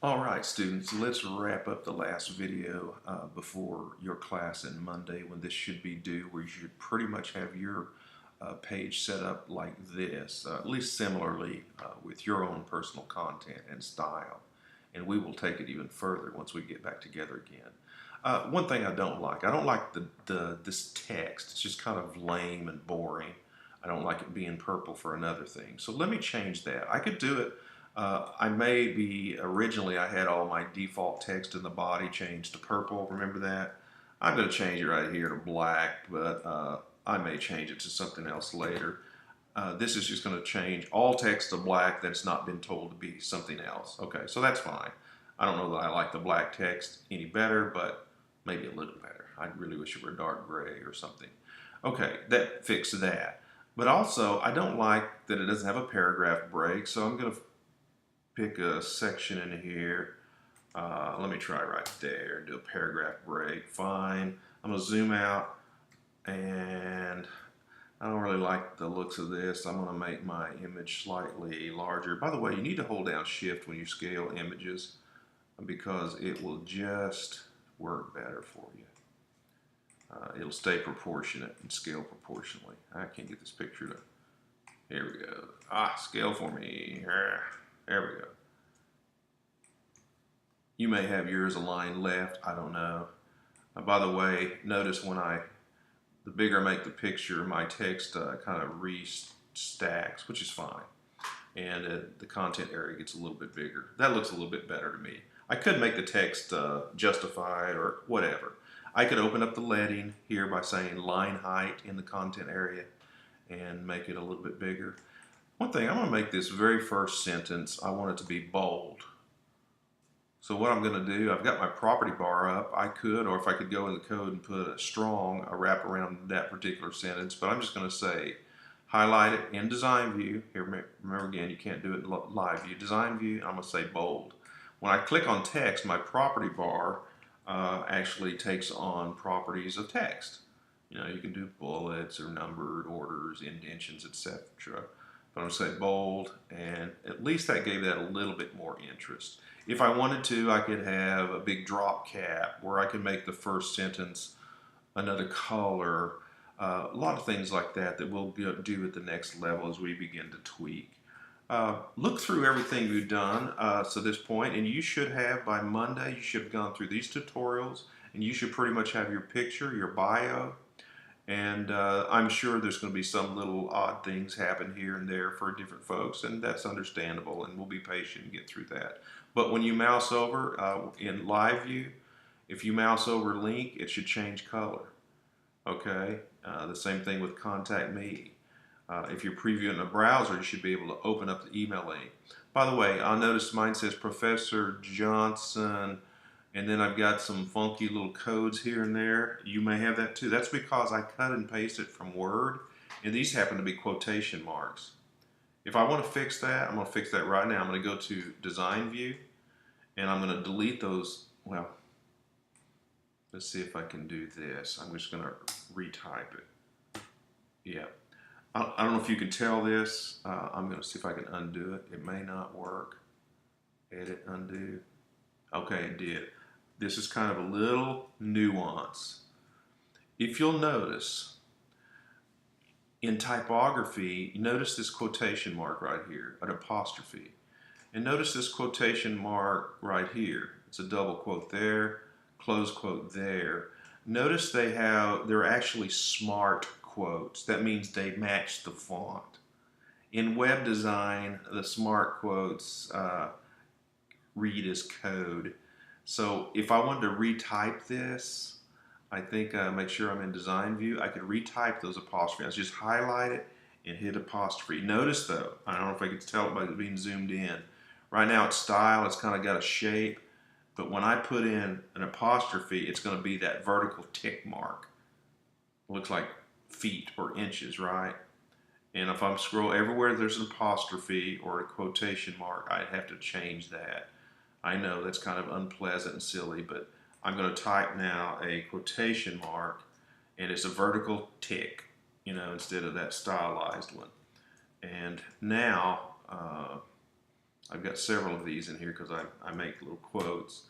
Alright students, let's wrap up the last video before your class on Monday when this should be due, where you should pretty much have your page set up like this, at least similarly with your own personal content and style. And we will take it even further once we get back together again. One thing I don't like this text. It's just kind of lame and boring. I don't like it being purple for another thing. So let me change that. I could do it. Originally I had all my default text in the body changed to purple, remember that? I'm going to change it right here to black, but I may change it to something else later. This is just going to change all text to black that's not been told to be something else. Okay, so that's fine. I don't know that I like the black text any better, but maybe a little better. I really wish it were dark gray or something. Okay, that fixed that. But also, I don't like that it doesn't have a paragraph break, so I'm going to pick a section in here. Let me try right there, do a paragraph break. Fine. I'm going to zoom out, and I don't really like the looks of this. I'm going to make my image slightly larger. By the way, you need to hold down Shift when you scale images because it will just work better for you. It'll stay proportionate and scale proportionally. I can't get this picture to... Here we go. Scale for me. There we go. You may have yours aligned left, I don't know. By the way, notice the bigger I make the picture, my text kind of restacks, which is fine. And the content area gets a little bit bigger. That looks a little bit better to me. I could make the text justified or whatever. I could open up the leading here by saying line height in the content area and make it a little bit bigger. One thing, I'm going to make this very first sentence, I want it to be bold. So what I'm going to do, I've got my property bar up. I could, or if I could go in the code and put a wrap around that particular sentence, but I'm just going to say, highlight it in design view. Here, remember again, you can't do it in live view. Design view, I'm going to say bold. When I click on text, my property bar actually takes on properties of text. You know, you can do bullets or numbered orders, indentions, etc. But I'm going to say bold, and at least that gave that a little bit more interest. If I wanted to, I could have a big drop cap where I could make the first sentence another color. A lot of things like that we'll do at the next level as we begin to tweak. Look through everything we've done to this point, and you should have, by Monday, you should have gone through these tutorials, and you should pretty much have your picture, your bio, and I'm sure there's going to be some little odd things happen here and there for different folks, and that's understandable, and we'll be patient and get through that. But when you mouse over in live view, if you mouse over link, it should change color. Okay? The same thing with contact me. If you're previewing a browser, you should be able to open up the email link. By the way, I noticed mine says Professor Johnson, and then I've got some funky little codes here and there. You may have that too. That's because I cut and pasted from Word, and these happen to be quotation marks. If I want to fix that, I'm going to fix that right now. I'm going to go to Design View, and I'm going to delete those. Well, let's see if I can do this. I'm just going to retype it. Yeah. I don't know if you can tell this. I'm going to see if I can undo it. It may not work. Edit, undo. Okay, it did. This is kind of a little nuance. If you'll notice, in typography, notice this quotation mark right here, an apostrophe. And notice this quotation mark right here. It's a double quote there, close quote there. Notice they're actually smart quotes. That means they match the font. In web design, the smart quotes read as code. So if I wanted to retype this, I think make sure I'm in design view, I could retype those apostrophes. I just highlight it and hit apostrophe. Notice though, I don't know if I can tell it by being zoomed in. Right now it's style, it's kind of got a shape, but when I put in an apostrophe, it's going to be that vertical tick mark. It looks like feet or inches, right? And if I'm scroll everywhere there's an apostrophe or a quotation mark, I'd have to change that. I know that's kind of unpleasant and silly, but I'm going to type now a quotation mark, and it's a vertical tick, you know, instead of that stylized one. And now I've got several of these in here because I make little quotes.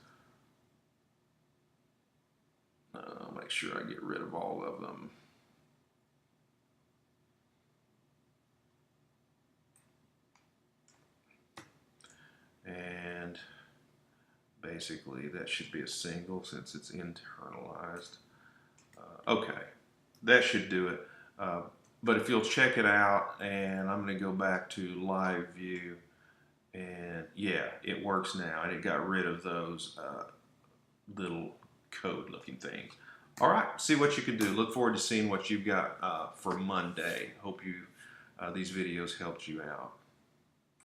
I'll make sure I get rid of all of them. And basically that should be a single since it's internalized. Okay, that should do it. But if you'll check it out, and I'm going to go back to live view, and yeah, it works now, and it got rid of those little code looking things. All right, see what you can do. Look forward to seeing what you've got for Monday. Hope these videos helped you out.